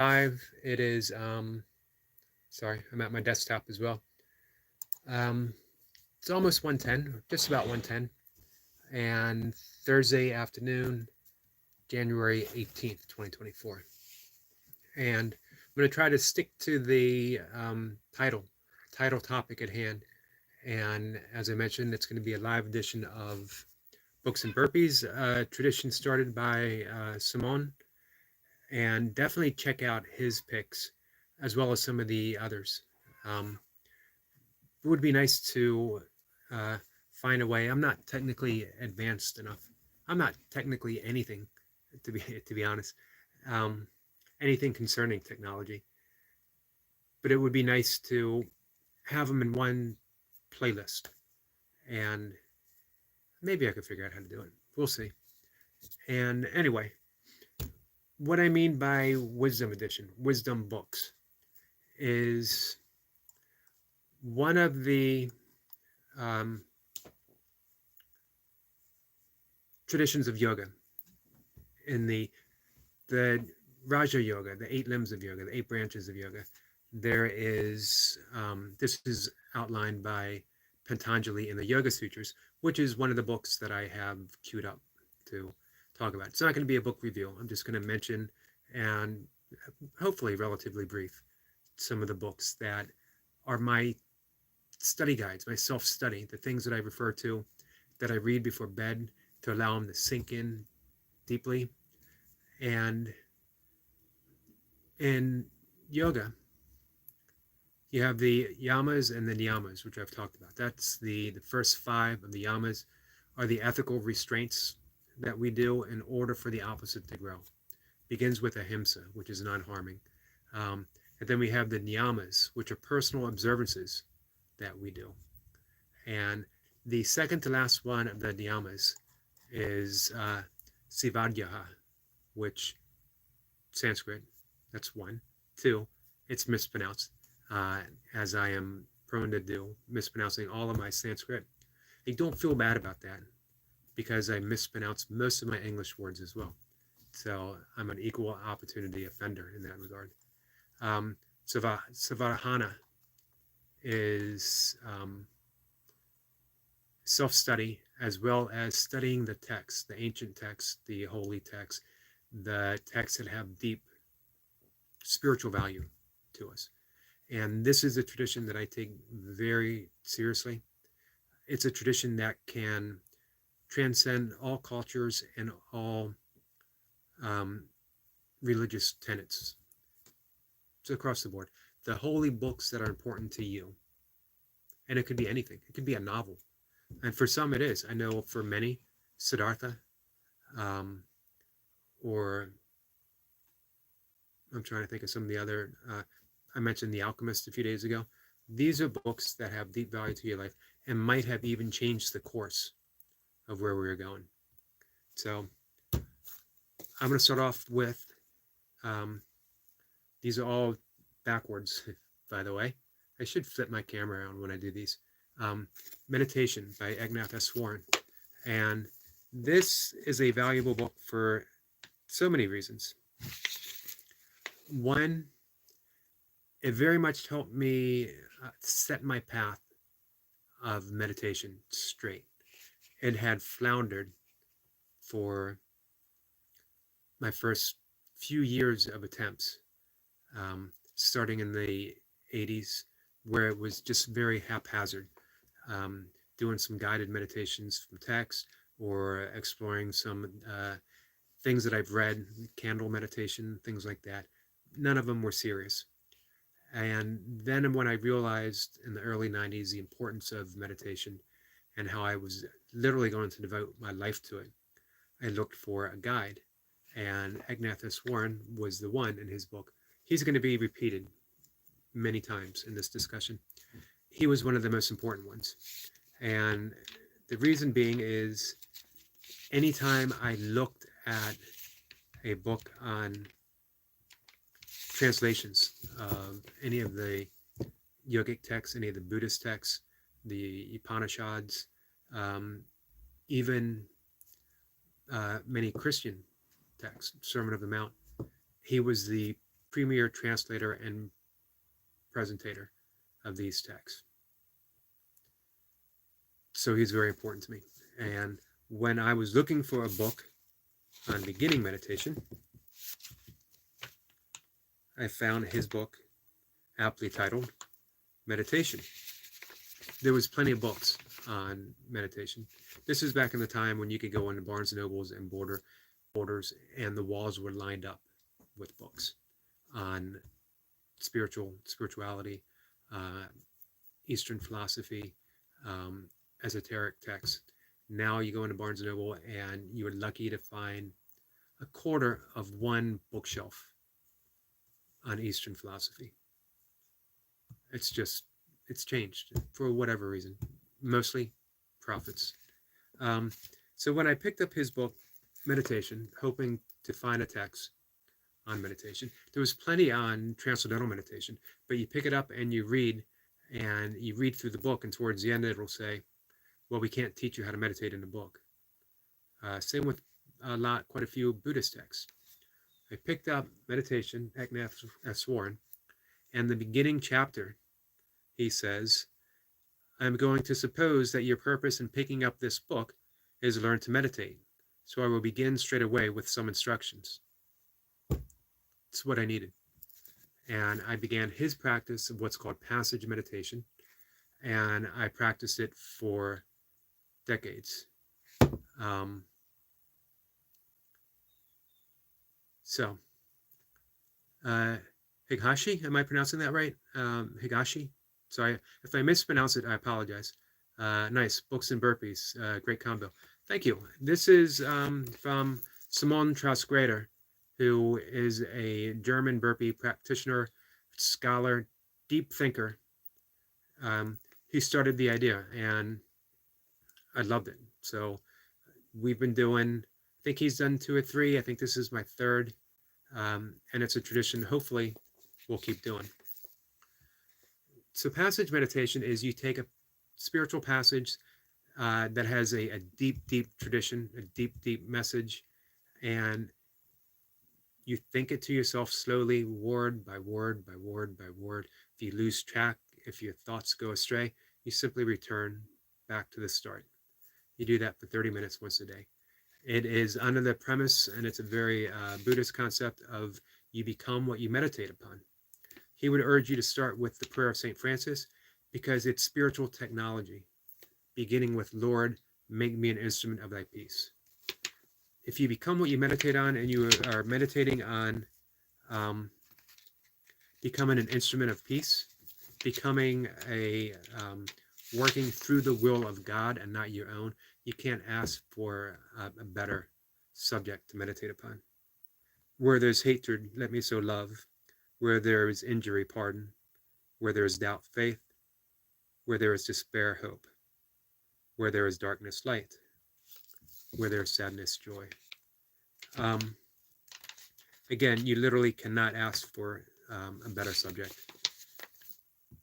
live. It is, sorry, I'm at my desktop as well. Um, it's almost 1:10, just about 1:10, and Thursday afternoon, January 18th, 2024. And I'm going to try to stick to the title topic at hand. And as I mentioned, it's going to be a live edition of Books and Burpees, tradition started by Simone. And definitely check out his picks as well as some of the others. Um, it would be nice to uh, find a way. I'm not technically advanced enough. I'm not technically anything, to be honest. Um, Anything concerning technology, but it would be nice to have them in one playlist, and maybe I could figure out how to do it. We'll see. And anyway, what I mean by wisdom edition, wisdom books, is one of the um, traditions of yoga in the Raja Yoga, the 8 limbs of yoga, the 8 branches of yoga. There is this is outlined by Patanjali in the Yoga Sutras, which is one of the books that I have queued up to talk about. It's not going to be a book review. I'm just going to mention and hopefully relatively brief some of the books that are my study guides, my self-study, the things that I refer to that I read before bed to allow them to sink in deeply. And in yoga, you have the yamas and the niyamas, which I've talked about. That's the first 5 of the yamas are the ethical restraints that we do in order for the opposite to grow. Begins with ahimsa, which is non-harming. And then we have the niyamas, which are personal observances that we do. And the second to last one of the niyamas is sivadhyaha, which Sanskrit, that's 1. 2, it's mispronounced, as I am prone to do, mispronouncing all of my Sanskrit. I don't feel bad about that because I mispronounce most of my English words as well. So I'm an equal opportunity offender in that regard. Savahana is self-study as well as studying the texts, the ancient texts, the holy texts, the texts that have deep spiritual value to us. And this is a tradition that I take very seriously. It's a tradition that can transcend all cultures and all religious tenets. It's across the board. The holy books that are important to you. And it could be anything. It could be a novel. And for some it is. I know for many, Siddhartha, or I'm trying to think of some of the other, I mentioned The Alchemist a few days ago. These are books that have deep value to your life and might have even changed the course of where we were going. So I'm going to start off with, these are all backwards, by the way. I should flip my camera around when I do these. Meditation by Egnath S. Warren. And this is a valuable book for so many reasons. One, it very much helped me set my path of meditation straight. It had floundered for my first few years of attempts, starting in the 80s, where it was just very haphazard, doing some guided meditations from text or exploring some things that I've read, candle meditation, things like that. None of them were serious. And then when I realized in the early 90s the importance of meditation and how I was literally going to devote my life to it, I looked for a guide. And Egnath S. Warren was the one in his book. He's going to be repeated many times in this discussion. He was one of the most important ones. And the reason being is anytime I looked at a book on translations of any of the yogic texts, any of the Buddhist texts, the Upanishads, even many Christian texts, Sermon of the Mount, he was the premier translator and presentator of these texts. So he's very important to me. And when I was looking for a book on beginning meditation, I found his book, aptly titled Meditation. There was plenty of books on meditation. This is back in the time when you could go into Barnes & Nobles and Borders, and the walls were lined up with books on spirituality, Eastern philosophy, esoteric texts. Now you go into Barnes & Noble and you are lucky to find a quarter of one bookshelf on Eastern philosophy. It's changed for whatever reason, mostly profits. So when I picked up his book, Meditation, hoping to find a text on meditation, there was plenty on transcendental meditation, but you pick it up and you read through the book, and towards the end it'll say, well, we can't teach you how to meditate in the book. Same with quite a few Buddhist texts. I picked up Meditation, Eknath and the beginning chapter, he says, I'm going to suppose that your purpose in picking up this book is to learn to meditate. So I will begin straight away with some instructions. It's what I needed. And I began his practice of what's called passage meditation. And I practiced it for decades. Higashi, am I pronouncing that right? Higashi? Sorry, if I mispronounce it, I apologize. Nice, Books and Burpees, great combo. Thank you. This is from Simon Trask-Grader, who is a German burpee practitioner, scholar, deep thinker. He started the idea, and I loved it. So we've been doing, I think he's done 2 or 3. I think this is my 3rd. And it's a tradition, hopefully, we'll keep doing. So passage meditation is you take a spiritual passage that has a deep, deep tradition, a deep, deep message, and you think it to yourself slowly, word by word by word by word. If you lose track, if your thoughts go astray, you simply return back to the start. You do that for 30 minutes once a day. It is under the premise, and it's a very Buddhist concept of you become what you meditate upon. He would urge you to start with the prayer of St. Francis because it's spiritual technology, beginning with, Lord, make me an instrument of thy peace. If you become what you meditate on, and you are meditating on becoming an instrument of peace, becoming working through the will of God and not your own, you can't ask for a better subject to meditate upon. Where there's hatred, let me sow love. Where there is injury, pardon. Where there is doubt, faith. Where there is despair, hope. Where there is darkness, light. Where there is sadness, joy. Again, you literally cannot ask for a better subject.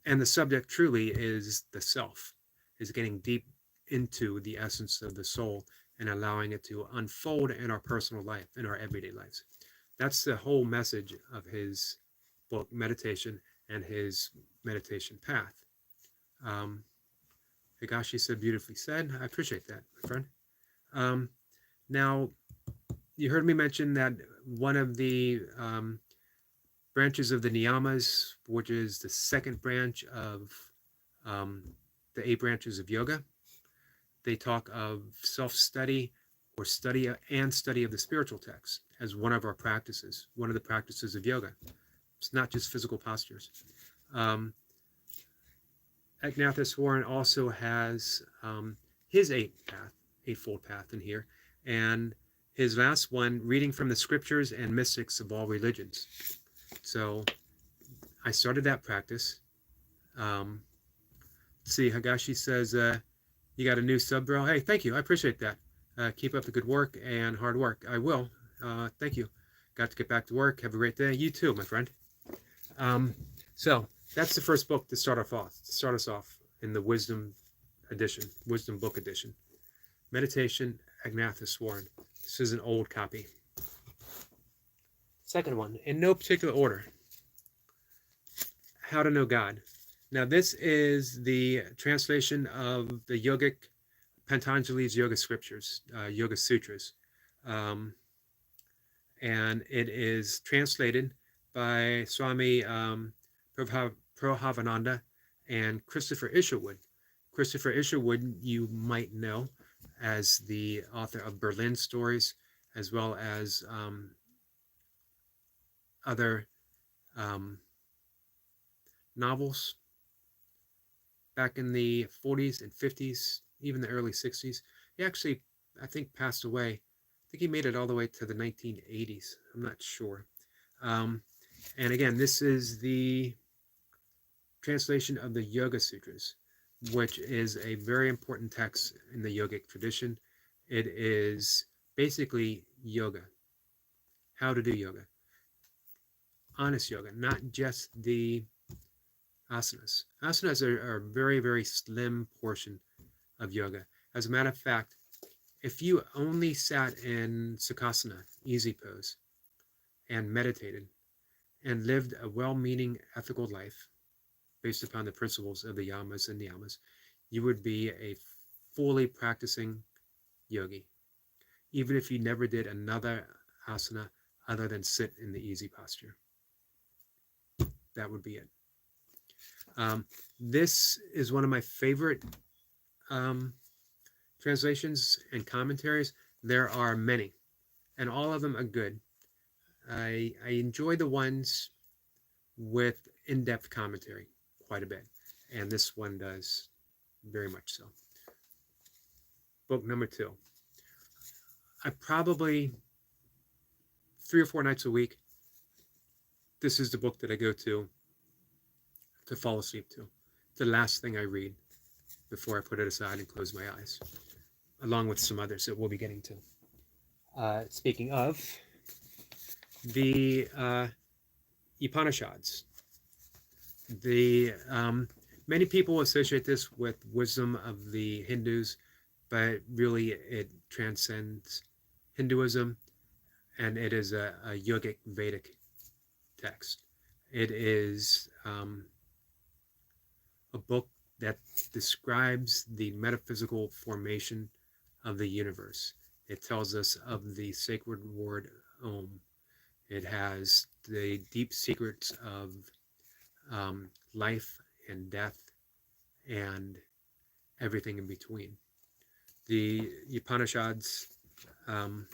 And the subject truly is the self, is getting deep into the essence of the soul and allowing it to unfold in our personal life, in our everyday lives. That's the whole message of his book, Meditation, and his meditation path. Higashi said, beautifully said. I appreciate that, my friend. Now, you heard me mention that one of the branches of the niyamas, which is the 2nd branch of the 8 branches of yoga, they talk of self-study or study of the spiritual texts as one of our practices, one of the practices of yoga. It's not just physical postures. Eknath also has his 8-fold path in here, and his last one, reading from the scriptures and mystics of all religions. So I started that practice. Let's see, Higashi says, you got a new sub, bro. Hey, thank you. I appreciate that. Keep up the good work and hard work. I will. Thank you. Got to get back to work. Have a great day. You too, my friend. So that's the first book to start us off in the Wisdom Book Edition. Meditation, Eknath. This is an old copy. Second one, in no particular order. How to Know God. Now, this is the translation of the yogic Patanjali's Yoga Scriptures, Yoga Sutras. Um, and it is translated by Swami Prabhavananda and Christopher Isherwood. Christopher Isherwood, you might know as the author of Berlin Stories, as well as other um, novels back in the 40s and 50s, even the early 60s. He actually, I think, passed away. I think he made it all the way to the 1980s. I'm not sure. And again, this is the translation of the Yoga Sutras, which is a very important text in the yogic tradition. It is basically yoga, how to do yoga, honest yoga, not just the asanas. Asanas are a very, very slim portion of yoga. As a matter of fact, if you only sat in Sukhasana, easy pose, and meditated and lived a well-meaning ethical life based upon the principles of the yamas and niyamas, you would be a fully practicing yogi, even if you never did another asana other than sit in the easy posture. That would be it. This is one of my favorite translations and commentaries. There are many, and all of them are good. I enjoy the ones with in-depth commentary quite a bit, and this one does very much so. Book number 2. I probably 3 or 4 nights a week, this is the book that I go to fall asleep to. It's the last thing I read before I put it aside and close my eyes, along with some others that we'll be getting to. Speaking of, the Upanishads. Many people associate this with wisdom of the Hindus, but really it transcends Hinduism, and it is a yogic Vedic text. It is a book that describes the metaphysical formation of the universe. It tells us of the sacred word Om. It has the deep secrets of life and death and everything in between. The Upanishads are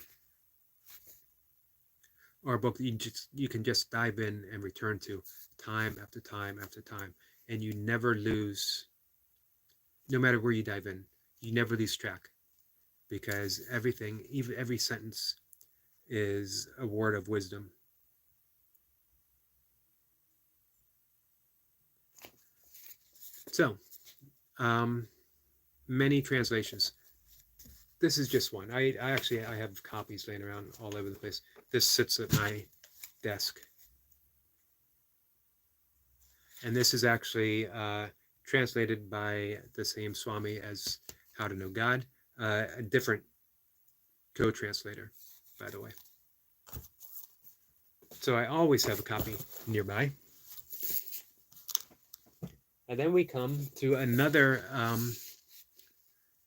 a book that you can just dive in and return to time after time after time, and you never lose, no matter where you dive in, you never lose track, because everything, even every sentence, is a word of wisdom. So, many translations. This is just one. I have copies laying around all over the place. This sits at my desk. And this is actually translated by the same Swami as How to Know God, a different co-translator, by the way. So I always have a copy nearby. And then we come to another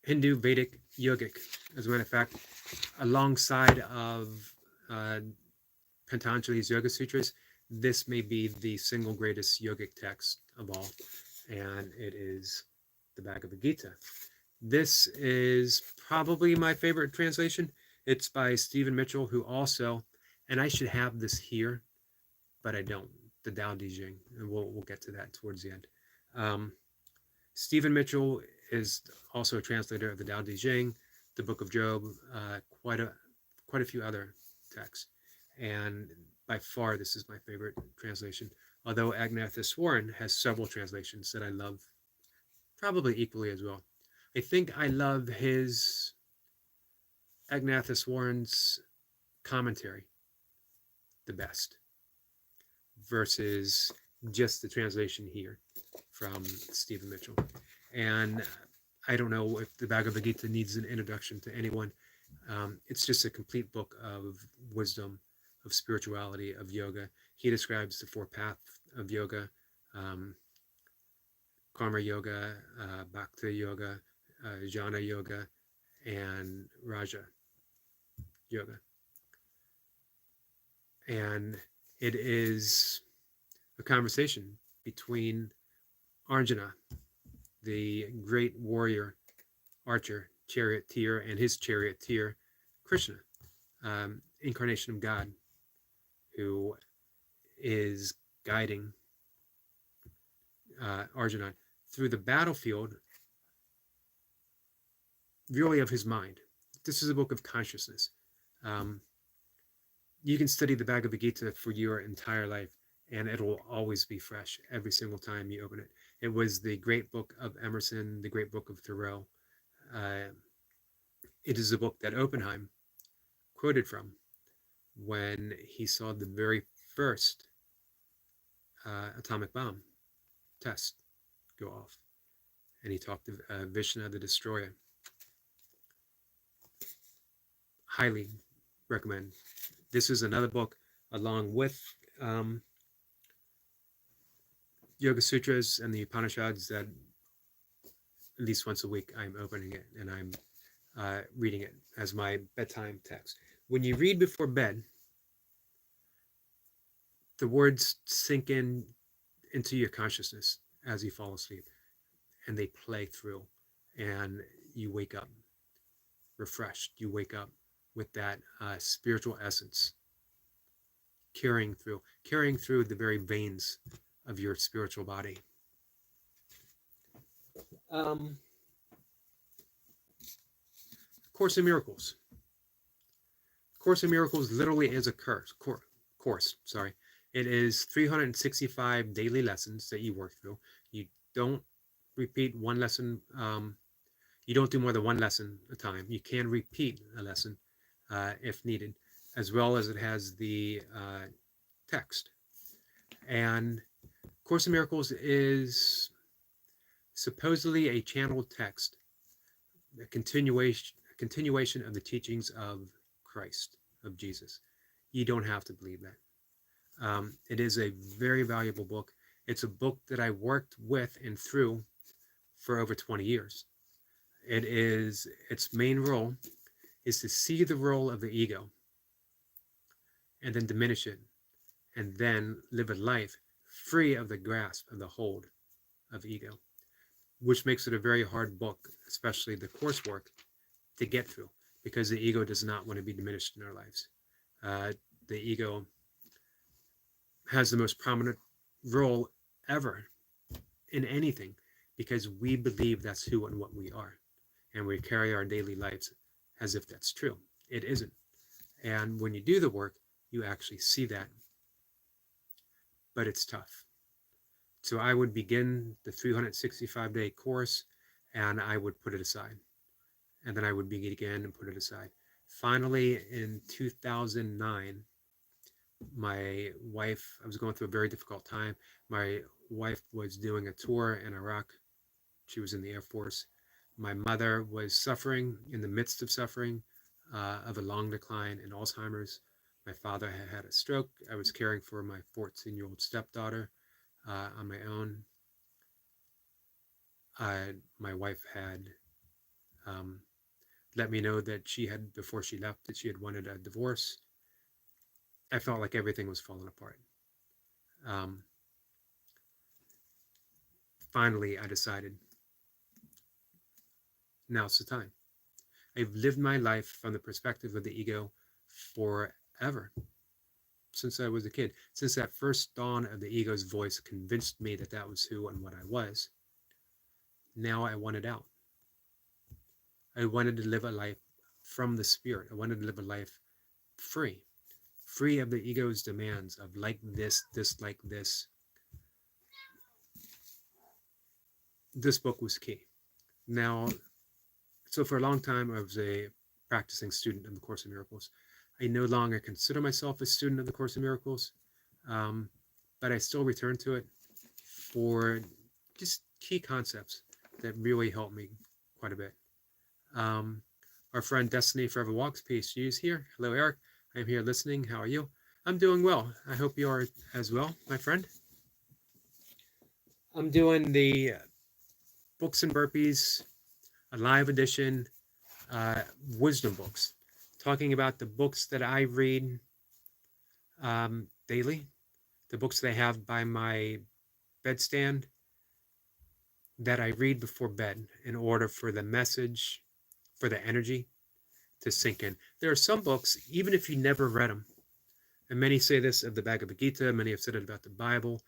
Hindu Vedic yogic. As a matter of fact, alongside of Patanjali's Yoga Sutras, this may be the single greatest yogic text of all, and it is the Bhagavad Gita. This is probably my favorite translation. It's by Stephen Mitchell, who also, and I should have this here, but I don't, the Tao Te Ching, and we'll get to that towards the end. Stephen Mitchell is also a translator of the Tao Te Ching, the Book of Job, quite a few other texts, and by far this is my favorite translation. Although Agnatha has several translations that I love, probably equally as well. I think I love his Agnatha commentary the best, versus just the translation here from Stephen Mitchell. And I don't know if the Bhagavad Gita needs an introduction to anyone. It's just a complete book of wisdom, of spirituality, of yoga. He describes the 4 paths of yoga, um, Karma Yoga, Bhakti Yoga, Jnana Yoga, and Raja Yoga. And it is a conversation between Arjuna, the great warrior, archer, charioteer, and his charioteer, Krishna, incarnation of God, who is guiding Arjuna through the battlefield, really of his mind. This is a book of consciousness. You can study the Bhagavad Gita for your entire life, and it will always be fresh every single time you open it. It was the great book of Emerson, the great book of Thoreau. It is a book that Oppenheim quoted from when he saw the very first atomic bomb test go off. And he talked of Vishnu the Destroyer. Highly recommend. This is another book along with Yoga Sutras and the Upanishads that at least once a week I'm opening it and I'm reading it as my bedtime text. When you read before bed, the words sink into your consciousness as you fall asleep, and they play through, and you wake up refreshed. You wake up with that spiritual essence carrying through the very veins of your spiritual body. Course in Miracles. Course in Miracles literally is a course. Sorry. It is 365 daily lessons that you work through. You don't repeat one lesson. You don't do more than one lesson at a time. You can repeat a lesson if needed, as well as it has the text. And Course in Miracles is supposedly a channeled text, a continuation of the teachings of Christ, of Jesus. You don't have to believe that. It is a very valuable book. It's a book that I worked with and through for over 20 years. Its main role is to see the role of the ego and then diminish it, and then live a life free of the grasp of the hold of ego, which makes it a very hard book, especially the coursework, to get through, because the ego does not want to be diminished in our lives. The ego has the most prominent role ever in anything, because we believe that's who and what we are, and we carry our daily lives as if that's true. It isn't. And when you do the work, you actually see that. But it's tough. So I would begin the 365-day course, and I would put it aside. And then I would begin again and put it aside. Finally, in 2009, my wife, I was going through a very difficult time. My wife was doing a tour in Iraq. She was in the Air Force. My mother was suffering, in the midst of suffering, of a long decline in Alzheimer's. My father had a stroke. I was caring for my 14-year-old stepdaughter on my own. My wife had let me know that she had, before she left, that she had wanted a divorce. I felt like everything was falling apart. Finally, I decided, now's the time. I've lived my life from the perspective of the ego forever, since I was a kid. Since that first dawn of the ego's voice convinced me that that was who and what I was, now I wanted out. I wanted to live a life from the spirit. I wanted to live a life free of the ego's demands of like this, like this. This book was key. Now, so for a long time, I was a practicing student of the Course in Miracles. I no longer consider myself a student of the Course in Miracles, but I still return to it for just key concepts that really helped me quite a bit. Our friend Destiny Forever Walks, PhD, is here. Hello, Eric. I'm here listening. How are you? I'm doing well. I hope you are as well, my friend. I'm doing the Books and Burpees, a live edition, uh, wisdom books, talking about the books that I read daily, the books that I have by my bedstand that I read before bed in order for the message, for the energy to sink in. There are some books, even if you never read them, and many say this of the Bhagavad Gita, many have said it about the Bible,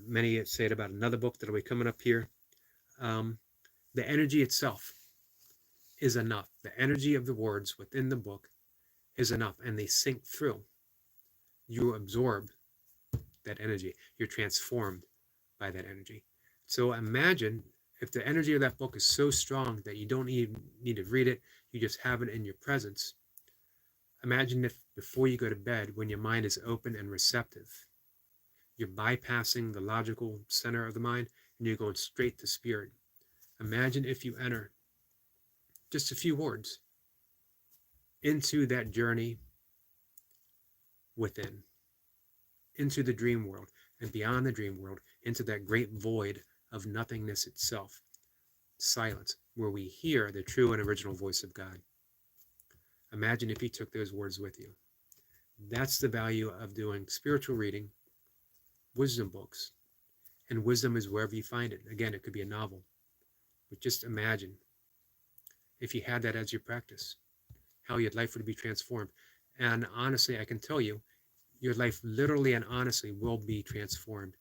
many say it about another book that will be coming up here. Um, the energy itself is enough. The energy of the words within the book is enough, and they sink through. You absorb that energy. You're transformed by that energy. So imagine if the energy of that book is so strong that you don't even need to read it, you just have it in your presence. Imagine if before you go to bed, when your mind is open and receptive, you're bypassing the logical center of the mind and you're going straight to spirit. Imagine if you enter just a few words into that journey within, into the dream world, and beyond the dream world, into that great void of nothingness itself, silence, where we hear the true and original voice of God. Imagine if you took those words with you. That's the value of doing spiritual reading, wisdom books, and wisdom is wherever you find it. Again, it could be a novel, but just imagine if you had that as your practice, how your life would be transformed. And honestly, I can tell you, your life literally and honestly will be transformed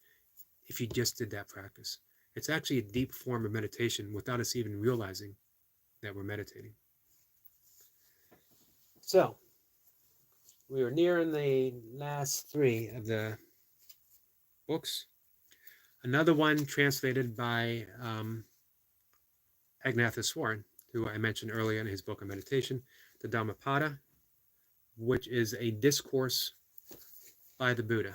if you just did that practice. It's actually a deep form of meditation without us even realizing that we're meditating. So, we are nearing the last three of the books. Another one translated by Agnatha who I mentioned earlier in his book on meditation, the Dhammapada, which is a discourse by the Buddha.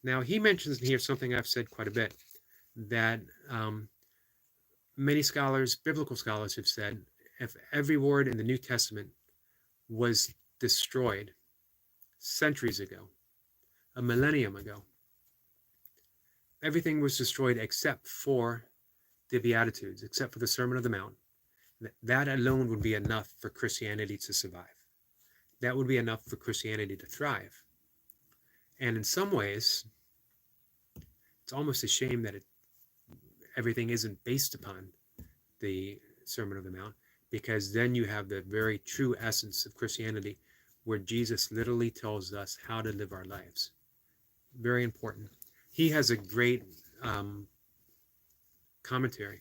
Now, he mentions here something I've said quite a bit, that many scholars, biblical scholars, have said if every word in the New Testament was destroyed centuries ago, a millennium ago, everything was destroyed except for the Beatitudes, except for the Sermon on the Mount, that alone would be enough for Christianity to survive. That would be enough for Christianity to thrive. And in some ways, it's almost a shame that everything isn't based upon the Sermon on the Mount, because then you have the very true essence of Christianity, where Jesus literally tells us how to live our lives. Very important. He has a great commentary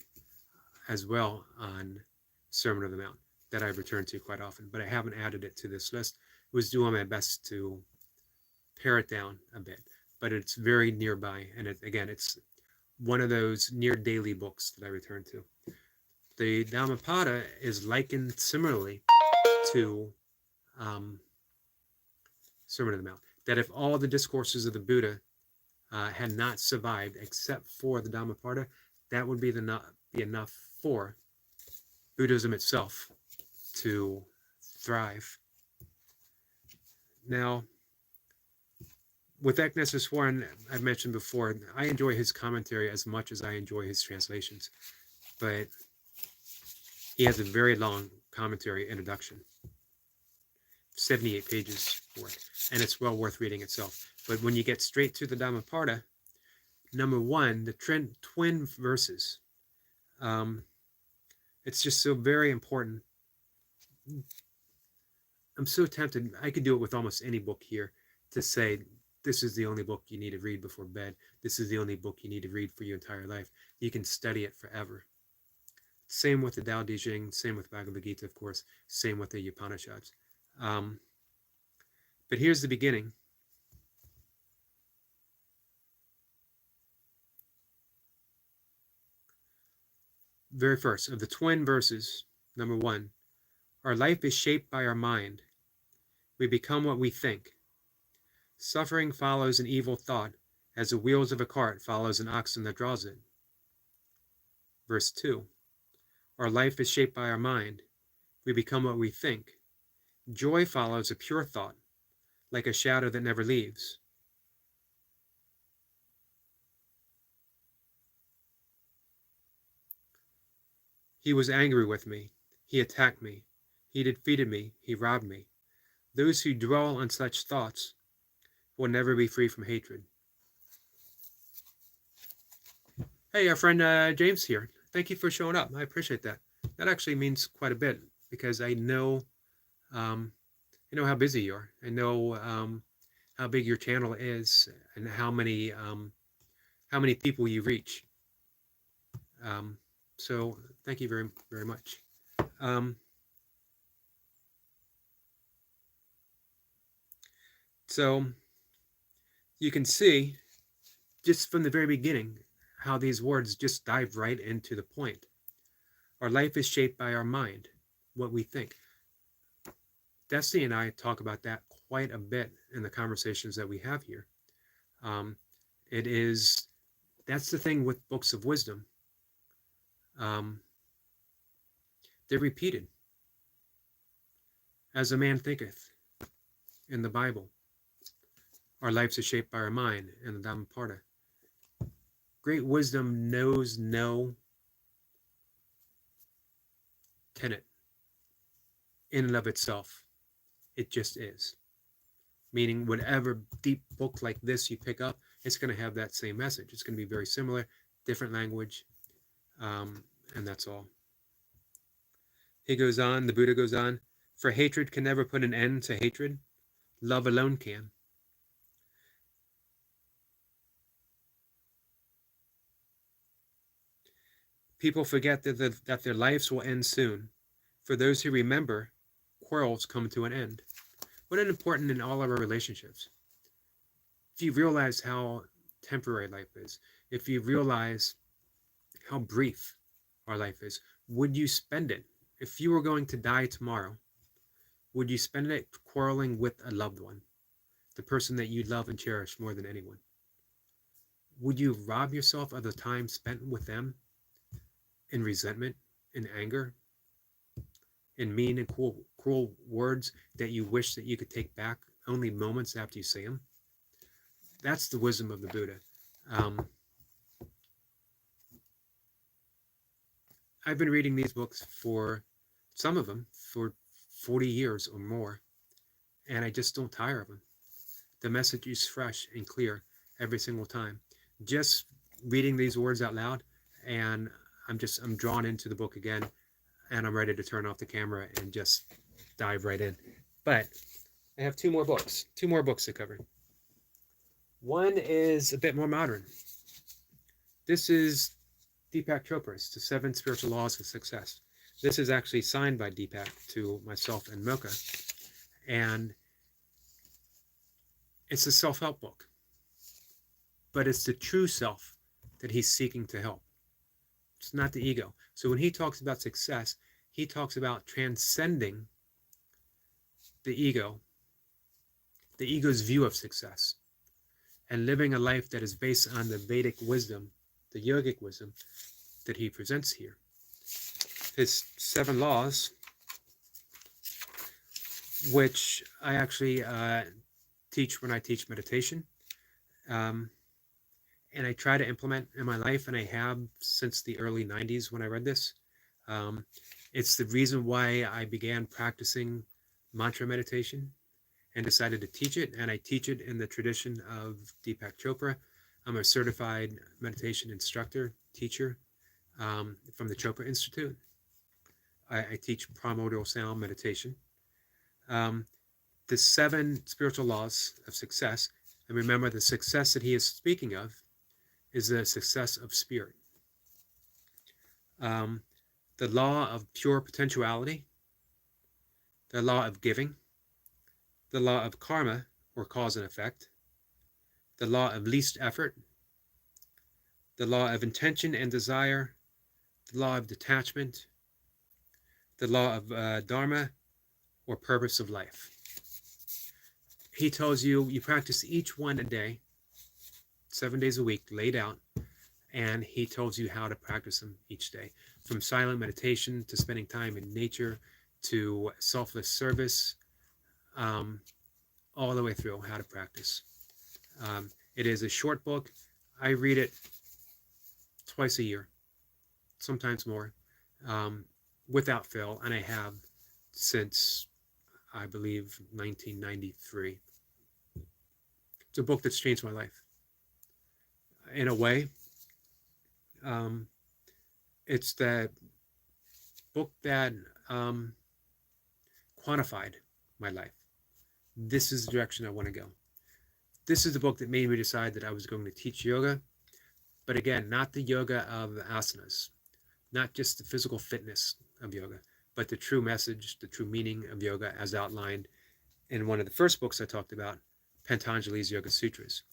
as well on Sermon on the Mount that I return to quite often, but I haven't added it to this list. I was doing my best to pare it down a bit, but it's very nearby. And it's one of those near daily books that I return to. The Dhammapada is likened similarly to Sermon on the Mount, that if all the discourses of the Buddha had not survived except for the Dhammapada, that would be enough for Buddhism itself to thrive. Now, with Agnatha I've mentioned before, I enjoy his commentary as much as I enjoy his translations, but he has a very long commentary introduction, 78 pages for it, and it's well worth reading itself. But when you get straight to the Dhammapada, number one, the twin verses, it's just so very important. I'm so tempted, I could do it with almost any book here, to say this is the only book you need to read before bed. This is the only book you need to read for your entire life. You can study it forever. Same with the Tao Te Ching, same with Bhagavad Gita, of course, same with the Upanishads. But here's the beginning. Very first of the twin verses, number one, our life is shaped by our mind. We become what we think. Suffering follows an evil thought, as the wheels of a cart follows an oxen that draws it. Verse 2, our life is shaped by our mind. We become what we think. Joy follows a pure thought, like a shadow that never leaves. He was angry with me. He attacked me. He defeated me. He robbed me. Those who dwell on such thoughts will never be free from hatred. Hey, our friend James here. Thank you for showing up. I appreciate that. That actually means quite a bit because I know how busy you are. I know how big your channel is and how many people you reach. So thank you very, very much. So you can see just from the very beginning how these words just dive right into the point. Our life is shaped by our mind, what we think. Destiny and I talk about that quite a bit in the conversations that we have here. That's the thing with books of wisdom. They're repeated. As a man thinketh in the Bible. Our lives are shaped by our mind in the Dhammapada. Great wisdom knows no tenet in and of itself. It just is. Meaning whatever deep book like this you pick up, it's going to have that same message. It's going to be very similar, different language, and that's all. He goes on, the Buddha goes on, for hatred can never put an end to hatred. Love alone can. People forget that their lives will end soon. For those who remember, quarrels come to an end. What an important in all of our relationships. If you realize how temporary life is, if you realize how brief our life is, would you spend it? If you were going to die tomorrow, would you spend it quarreling with a loved one, the person that you love and cherish more than anyone? Would you rob yourself of the time spent with them in resentment, in anger, in mean and cruel words that you wish that you could take back only moments after you say them? That's the wisdom of the Buddha. I've been reading these books for some of them for 40 years or more, and I just don't tire of them. The message is fresh and clear every single time. Just reading these words out loud, and I'm drawn into the book again, and I'm ready to turn off the camera and just dive right in. But I have two more books to cover. One is a bit more modern. This is Deepak Chopra's The 7 Spiritual Laws of Success. This is actually signed by Deepak to myself and Mocha, and it's a self-help book, but it's the true self that he's seeking to help. It's not the ego. So when he talks about success, he talks about transcending the ego's view of success, and living a life that is based on the Vedic wisdom, the yogic wisdom that he presents here. His 7 laws, which I actually teach when I teach meditation, and I try to implement in my life, and I have since the early 90s when I read this. It's the reason why I began practicing mantra meditation and decided to teach it, and I teach it in the tradition of Deepak Chopra. I'm a certified meditation instructor, teacher from the Chopra Institute. I teach primordial sound meditation. The 7 spiritual laws of success, and remember the success that he is speaking of is the success of spirit. The law of pure potentiality, the law of giving, the law of karma, or cause and effect, the law of least effort, the law of intention and desire, the law of detachment, the law of dharma, or purpose of life. He tells you practice each one a day, 7 days a week, laid out, and he tells you how to practice them each day, from silent meditation to spending time in nature to selfless service, all the way through how to practice. It is a short book. I read it twice a year, sometimes more. without fail, and I have since, I believe, 1993. It's a book that's changed my life. In a way, um, it's the book that quantified my life. This is the direction I want to go. This is the book that made me decide that I was going to teach yoga, but again, not the yoga of asanas, not just the physical fitness of yoga, but the true message, the true meaning of yoga as outlined in one of the first books I talked about, Patanjali's Yoga Sutras,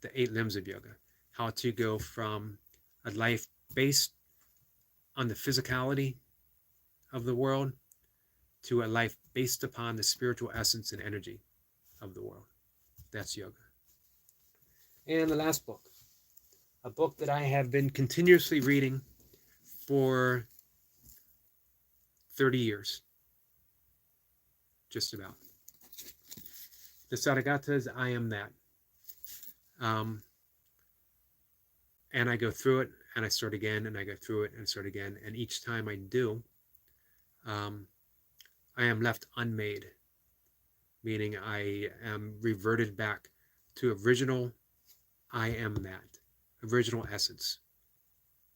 the 8 limbs of yoga, how to go from a life based on the physicality of the world to a life based upon the spiritual essence and energy of the world. That's yoga. And the last book, a book that I have been continuously reading for 30 years, just about. The Tathagata's I Am That. And I go through it, and I start again, and I go through it, and start again. And each time I do, I am left unmade, meaning I am reverted back to original I am that, original essence,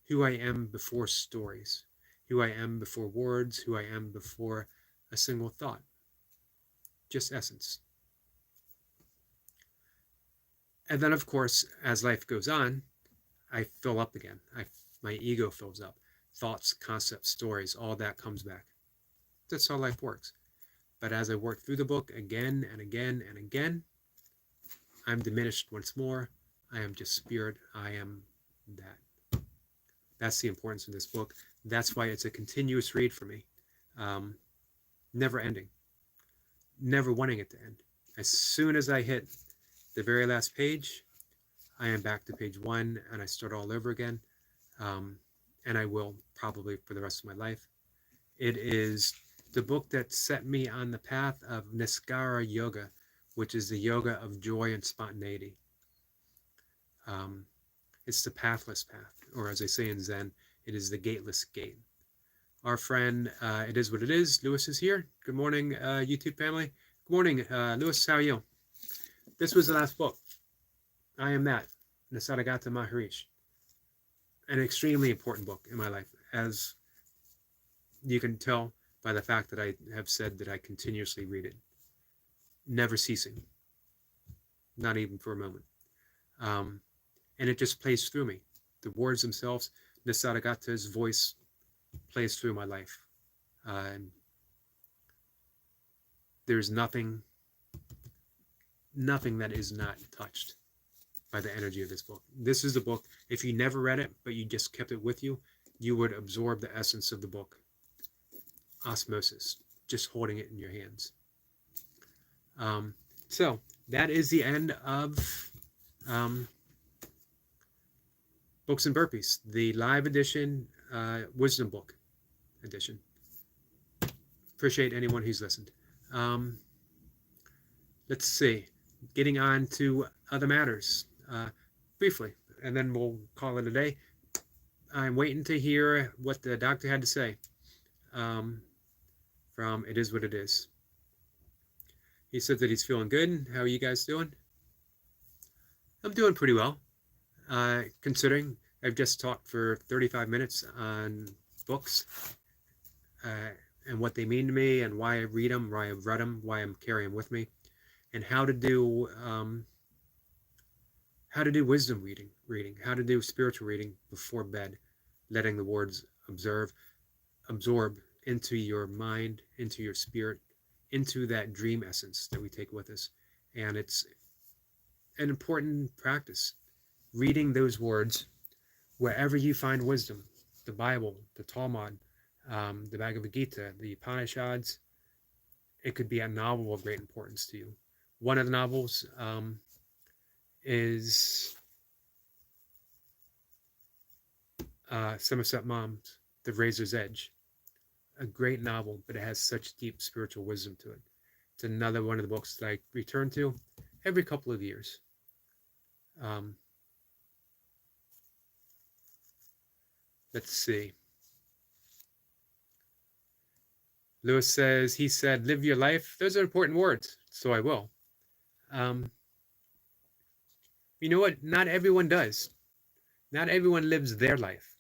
who I am before stories, who I am before words, who I am before a single thought, just essence. And then, of course, as life goes on, I fill up again. My ego fills up. Thoughts, concepts, stories, all that comes back. That's how life works. But as I work through the book again and again and again, I'm diminished once more. I am just spirit. I am that. That's the importance of this book. That's why it's a continuous read for me. Never ending. Never wanting it to end. As soon as I hit the very last page, I am back to page 1 and I start all over again. And I will probably for the rest of my life. It is the book that set me on the path of Niskara Yoga, which is the yoga of joy and spontaneity. It's the pathless path, or as they say in Zen, it is the gateless gate. Our friend, It Is What It Is, Lewis is here. Good morning, YouTube family. Good morning, Lewis, how are you? This was the last book. I Am That, Nisargadatta Maharishi. An extremely important book in my life, as you can tell by the fact that I have said that I continuously read it, never ceasing, not even for a moment. And it just plays through me. The words themselves, Nisargadatta's voice plays through my life. There's nothing that is not touched by the energy of this book. This is the book, if you never read it, but you just kept it with you, you would absorb the essence of the book. Osmosis, just holding it in your hands. So that is the end of Books and Burpees, the live edition, wisdom book edition. Appreciate anyone who's listened. Let's see, getting on to other matters briefly, and then we'll call it a day. I'm waiting to hear what the doctor had to say from It Is What It Is. He said that he's feeling good. How are you guys doing? I'm doing pretty well, considering I've just talked for 35 minutes on books and what they mean to me and why I read them, why I've read them, why I'm carrying them with me, and how to do wisdom reading, how to do spiritual reading before bed, letting the words absorb into your mind, into your spirit, into that dream essence that we take with us. And it's an important practice, reading those words wherever you find wisdom, the Bible, the Talmud, the Bhagavad Gita, the Upanishads. It could be a novel of great importance to you. One of the novels is Somerset Maugham's The Razor's Edge. A great novel, but it has such deep spiritual wisdom to it. It's another one of the books that I return to every couple of years. Let's see. Lewis says, he said, live your life. Those are important words, so I will. Um, you know what? Not everyone does. Not everyone lives their life.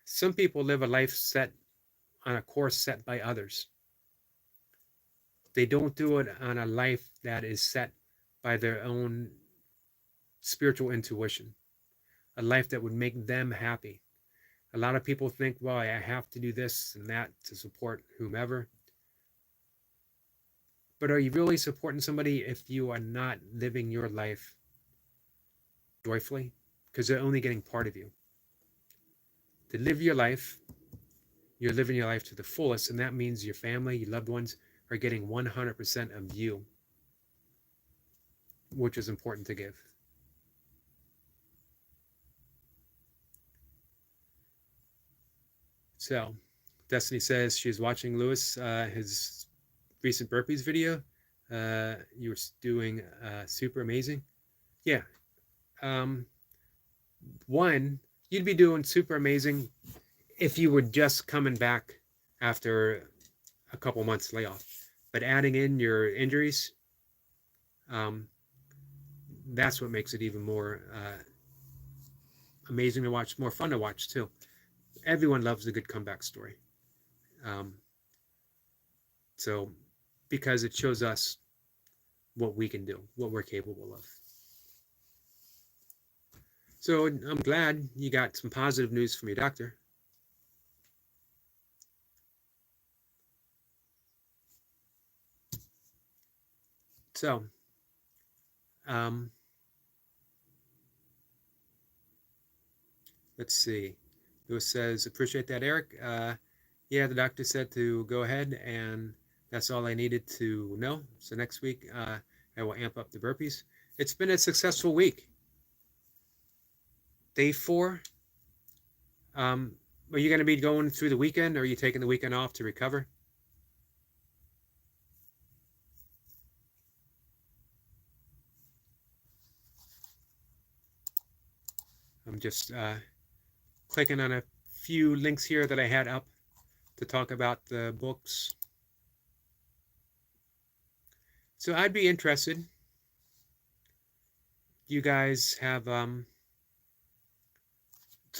Some people live a life set on a course set by others. They don't do it on a life that is set by their own spiritual intuition, a life that would make them happy. A lot of people think, well, I have to do this and that to support whomever. But are you really supporting somebody if you are not living your life joyfully? Because they're only getting part of you. To live your life, you're living your life to the fullest, and that means your family, your loved ones are getting 100% of you, which is important to give. So, Destiny says she's watching Lewis, his recent burpees video. You were doing super amazing. Yeah. Um, one, you'd be doing super amazing if you were just coming back after a couple months layoff. But adding in your injuries, um, that's what makes it even more amazing to watch, more fun to watch too. Everyone loves a good comeback story. Um, so, because it shows us what we can do, what we're capable of. So, I'm glad you got some positive news from your doctor. So, um, let's see. Lewis says, appreciate that, Eric. Yeah, the doctor said to go ahead, and that's all I needed to know. So next week, I will amp up the burpees. It's been a successful week. Day 4. Are you going to be going through the weekend, or are you taking the weekend off to recover? I'm just clicking on a few links here that I had up to talk about the books. So I'd be interested. You guys have some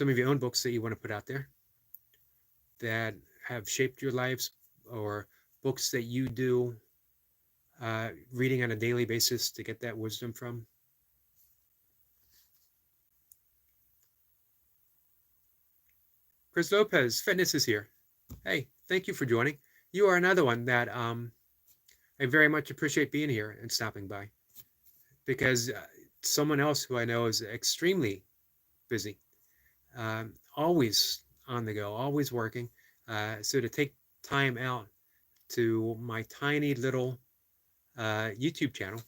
of your own books that you want to put out there that have shaped your lives, or books that you do reading on a daily basis to get that wisdom from. Chris Lopez, Fitness is here. Hey, thank you for joining. You are another one that I very much appreciate being here and stopping by, because someone else who I know is extremely busy, always on the go, always working. So to take time out to my tiny little YouTube channel,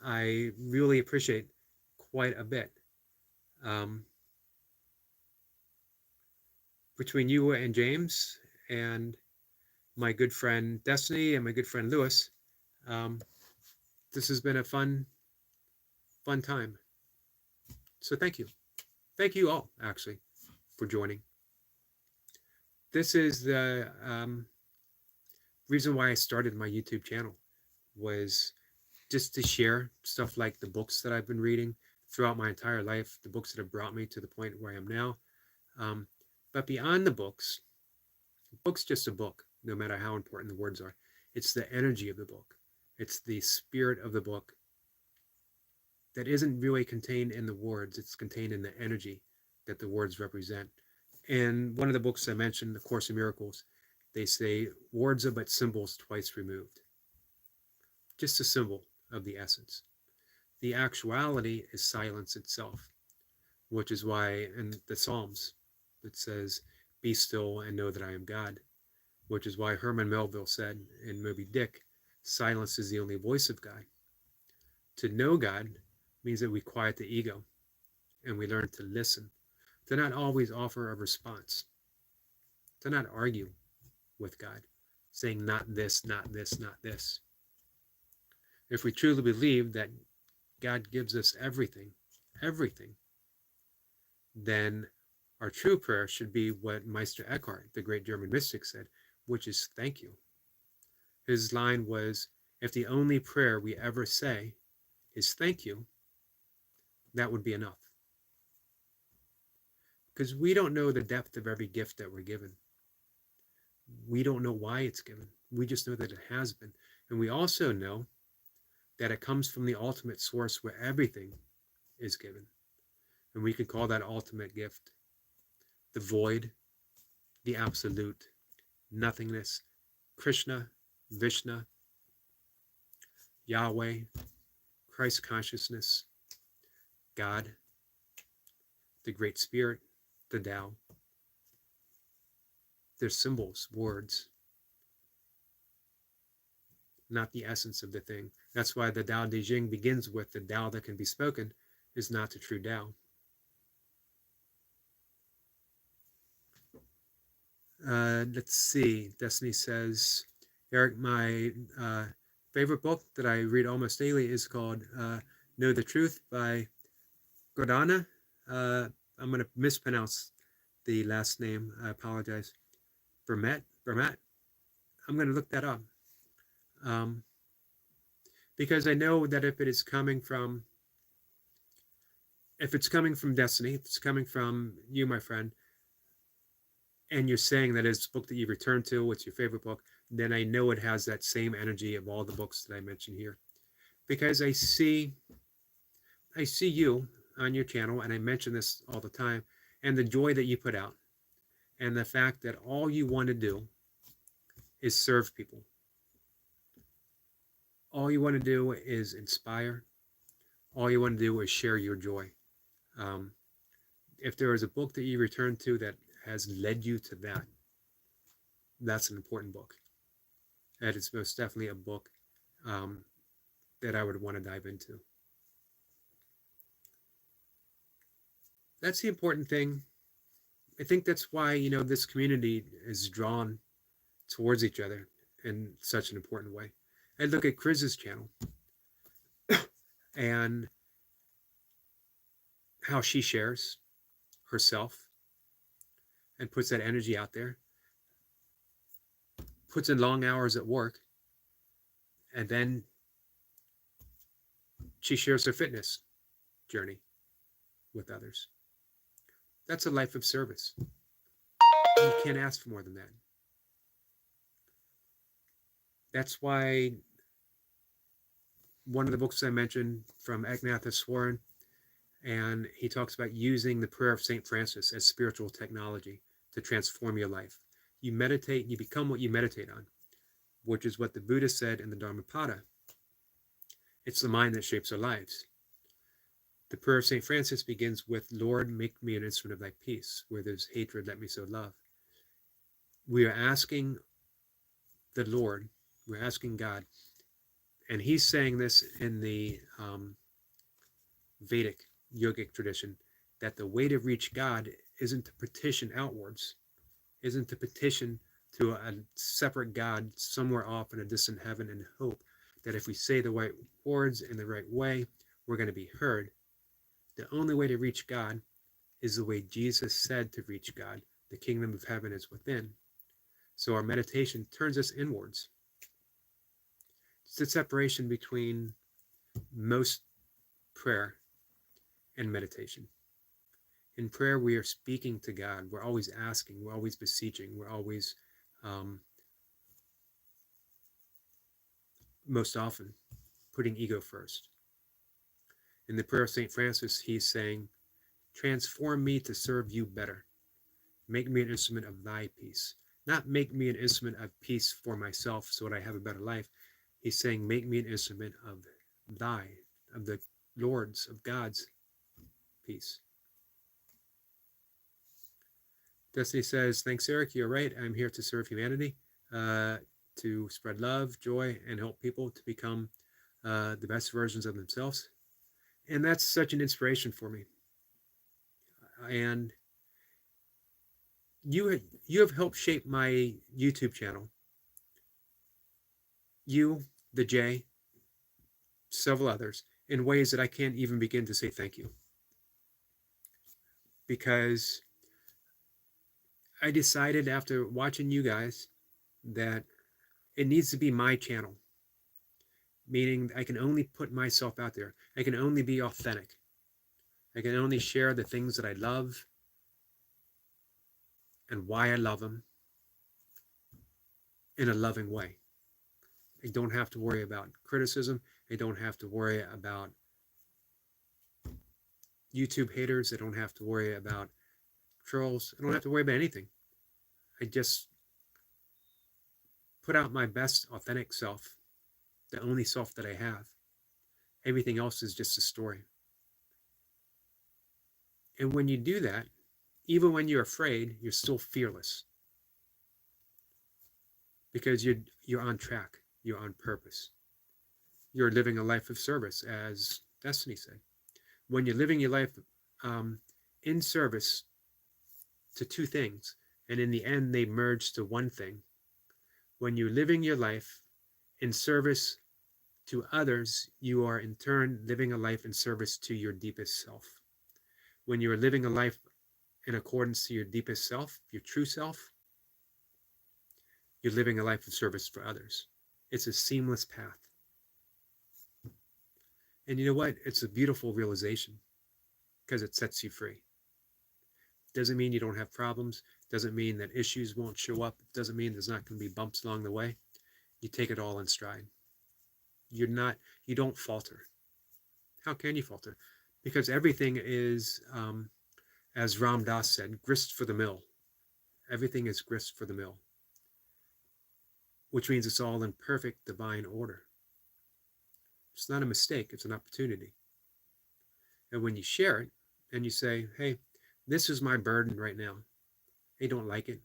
I really appreciate quite a bit. Between you and James and my good friend Destiny and my good friend Lewis, this has been a fun time. So thank you all actually for joining. This is the reason why I started my YouTube channel, was just to share stuff like the books that I've been reading throughout my entire life, the books that have brought me to the point where I am now. But beyond the books, book's just a book, no matter how important the words are. It's the energy of the book. It's the spirit of the book that isn't really contained in the words. It's contained in the energy that the words represent. And one of the books I mentioned, The Course in Miracles, they say words are but symbols twice removed. Just a symbol of the essence. The actuality is silence itself, which is why in the Psalms it says, be still and know that I am God, which is why Herman Melville said in Moby Dick, silence is the only voice of God. To know God means that we quiet the ego and we learn to listen, to not always offer a response, to not argue with God, saying not this, not this, not this. If we truly believe that God gives us everything, then our true prayer should be what Meister Eckhart, the great German mystic, said, which is thank you. His line was, if the only prayer we ever say is thank you, that would be enough. Because we don't know the depth of every gift that we're given. We don't know why it's given. We just know that it has been. And we also know that it comes from the ultimate source where everything is given. And we could call that ultimate gift the void, the absolute, nothingness, Krishna, Vishnu, Yahweh, Christ consciousness, God, the Great Spirit, the Tao. They're symbols, words, not the essence of the thing. That's why the Tao Te Ching begins with the Tao that can be spoken is not the true Tao. Let's see. Destiny says, Eric, my favorite book that I read almost daily is called Know the Truth by Gordana. I'm going to mispronounce the last name. I apologize. Vermet. I'm going to look that up. Because I know that if it's coming from Destiny, if it's coming from you, my friend, and you're saying that it's a book that you return to, it's your favorite book, then I know it has that same energy of all the books that I mentioned here. Because I see you on your channel, and I mention this all the time, and the joy that you put out, and the fact that all you want to do is serve people. All you want to do is inspire. All you want to do is share your joy. If there is a book that you return to that has led you to that, that's an important book. That is most definitely a book that I would want to dive into. That's the important thing. I think that's why, this community is drawn towards each other in such an important way. I look at Chris's channel and how she shares herself and puts that energy out there, puts in long hours at work, and then she shares her fitness journey with others. That's a life of service. You can't ask for more than that. That's why one of the books I mentioned from Eknathaswaran, and he talks about using the prayer of St. Francis as spiritual technology to transform your life. You meditate, you become what you meditate on, which is what the Buddha said in the Dharmapada. It's the mind that shapes our lives. The prayer of St. Francis begins with, Lord, make me an instrument of thy peace. Where there's hatred, let me sow love. We are asking the Lord, we're asking God, and he's saying this in the Vedic yogic tradition, that the way to reach God isn't to petition outwards, isn't to petition to a separate God somewhere off in a distant heaven and hope that if we say the right words in the right way, we're going to be heard. The only way to reach God is the way Jesus said to reach God. The kingdom of heaven is within. So our meditation turns us inwards. It's the separation between most prayer and meditation. In prayer, we are speaking to God. We're always asking. We're always beseeching. We're always, most often, putting ego first. In the prayer of St. Francis, he's saying, transform me to serve you better. Make me an instrument of thy peace. Not make me an instrument of peace for myself so that I have a better life. He's saying, make me an instrument of thy, of the Lord's, of God's peace. Destiny says, thanks, Eric. You're right. I'm here to serve humanity, to spread love, joy, and help people to become the best versions of themselves. And that's such an inspiration for me. And you have helped shape my YouTube channel. You, the Jay, several others, in ways that I can't even begin to say thank you. Because I decided after watching you guys that It needs to be my channel, meaning I can only put myself out there. I can only be authentic. I can only share the things that I love and why I love them in a loving way. I don't have to worry about criticism. I don't have to worry about YouTube haters. I don't have to worry about trolls. I don't have to worry about anything. I just put out my best authentic self, the only self that I have. Everything else is just a story. And when you do that, even when you're afraid, you're still fearless. Because you're on track. You're on purpose. You're living a life of service, as Destiny said. When you're living your life in service to two things, and in the end they merge to one thing. When you're living your life in service to others, you are in turn living a life in service to your deepest self. When you are living a life in accordance to your deepest self, your true self, you're living a life of service for others. It's a seamless path. And you know what? It's a beautiful realization because it sets you free. Doesn't mean you don't have problems. Doesn't mean that issues won't show up. Doesn't mean there's not going to be bumps along the way. You take it all in stride. You don't falter. How can you falter? Because everything is, as Ram Dass said, grist for the mill. Everything is grist for the mill, which means it's all in perfect divine order. It's not a mistake, it's an opportunity. And when you share it and you say, hey, this is my burden right now. I don't like it.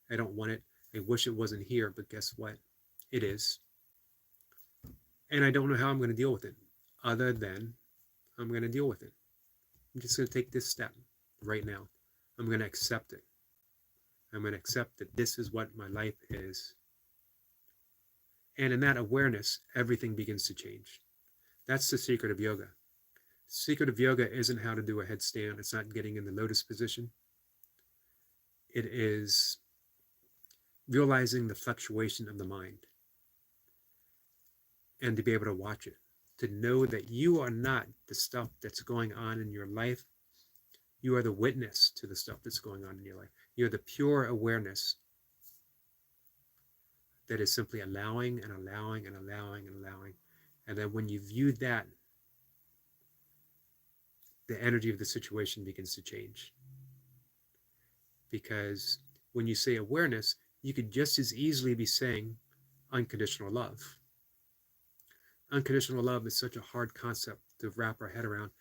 I don't want it. I wish it wasn't here, but guess what? It is. And I don't know how I'm going to deal with it, other than I'm going to deal with it. I'm just going to take this step right now. I'm going to accept it. I'm going to accept that this is what my life is. And in that awareness, everything begins to change. That's the secret of yoga. The secret of yoga isn't how to do a headstand. It's not getting in the lotus position. It is realizing the fluctuation of the mind and to be able to watch it, to know that you are not the stuff that's going on in your life. You are the witness to the stuff that's going on in your life. You're the pure awareness that is simply allowing and allowing and allowing and allowing. And then when you view that, the energy of the situation begins to change. Because when you say awareness, you could just as easily be saying unconditional love. Unconditional love is such a hard concept to wrap our head around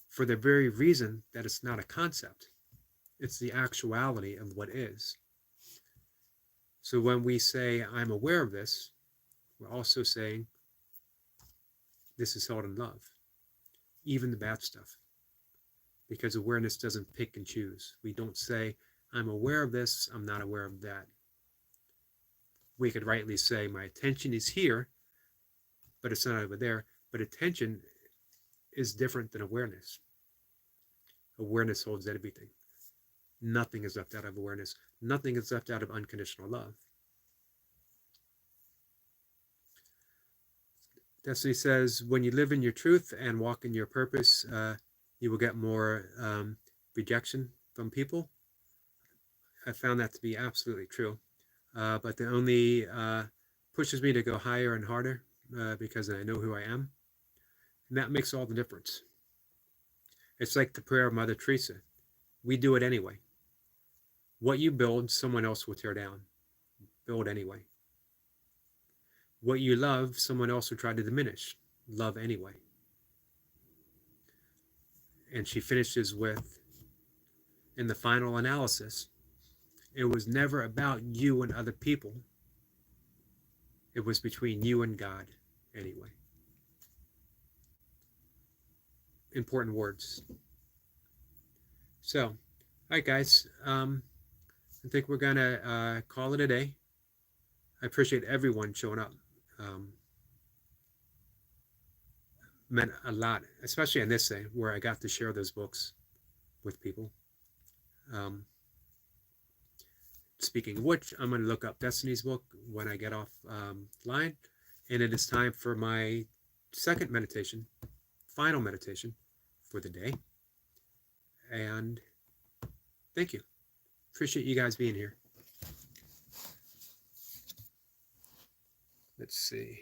for the very reason that it's not a concept. It's the actuality of what is. So when we say, I'm aware of this, we're also saying, this is held in love, even the bad stuff. Because awareness doesn't pick and choose. We don't say, I'm aware of this, I'm not aware of that. We could rightly say, my attention is here, but it's not over there. But attention is different than awareness. Awareness holds everything. Nothing is left out of awareness. Nothing is left out of unconditional love. Destiny says, when you live in your truth and walk in your purpose, you will get more rejection from people. I found that to be absolutely true. But it only pushes me to go higher and harder because I know who I am. And that makes all the difference. It's like the prayer of Mother Teresa. We do it anyway. What you build, someone else will tear down. Build anyway. What you love, someone else will try to diminish. Love anyway. And she finishes with, in the final analysis, it was never about you and other people. It was between you and God anyway. Important words. So, all right, guys. I think we're going to call it a day. I appreciate everyone showing up. Meant a lot, especially on this day where I got to share those books with people. speaking of which, I'm going to look up Destiny's book when I get off line. And it is time for my second meditation, final meditation for the day. And thank you. Appreciate you guys being here. Let's see.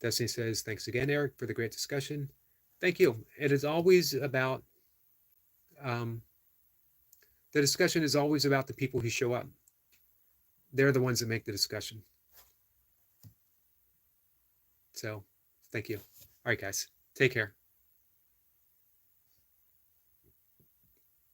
Destiny says, thanks again, Eric, for the great discussion. Thank you. It is always about, the discussion is always about the people who show up. They're the ones that make the discussion. So, thank you. All right, guys. Take care.